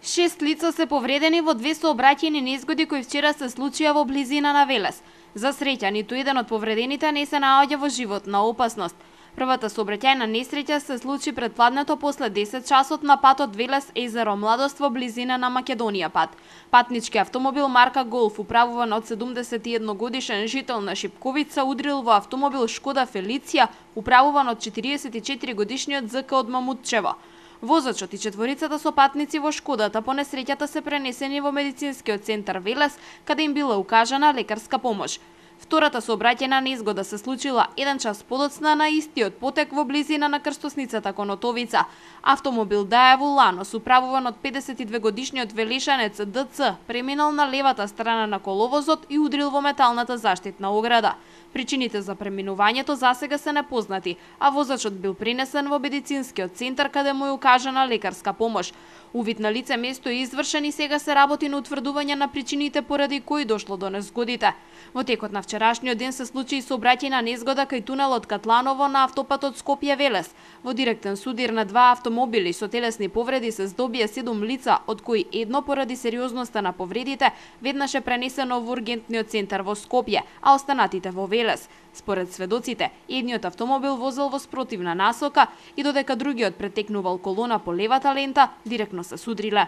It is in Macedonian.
6 лица се повредени во две сообраќајни незгоди кои вчера се случија во близина на Велес. За среќа, ниту еден од повредените не се наоѓа во животна опасност. Првата сообраќајна несреќа се случи пред пладнето после 10 часот на патот Велес Езеро Младост во близина на Македонија пат. Патнички автомобил марка Голф, управуван од 71 годишен жител на Шипковица, удрил во автомобил Шкода Фелиција, управуван од 44 годишниот ЗК од Мамутчево. Возачот и четворицата со патници во Шкодата по несреќата се пренесени во медицинскиот центар Велес, каде им била укажана лекарска помош. Втората сообраќајна незгода се случила 1 час подоцна на истиот потек во близина на крстосницата кон Отовица. Автомобил Даево Ланос, управуван од 52 годишниот велишанец ДЦ, преминал на левата страна на коловозот и удрил во металната заштитна ограда. Причините за преминувањето засега се непознати, а возачот бил пренесен во медицинскиот центар каде му е укажана лекарска помош. Увид на лице место е извршен и сега се работи на утврдување на причините поради кои дошло до незгодите. Во текот на вчерашниот ден се случи и сообраќајна незгода кај тунелот Катланово на автопатот Скопје-Велес. Во директен судир на два автомобили со телесни повреди се здобија 7 лица, од кои едно поради сериозноста на повредите веднаш е пренесено во ургентниот центар во Скопје, а останатите во Велес. Според сведоците, едниот автомобил возел во спротивна насока и додека другиот претекнувал колона по левата лента, директно се судриле.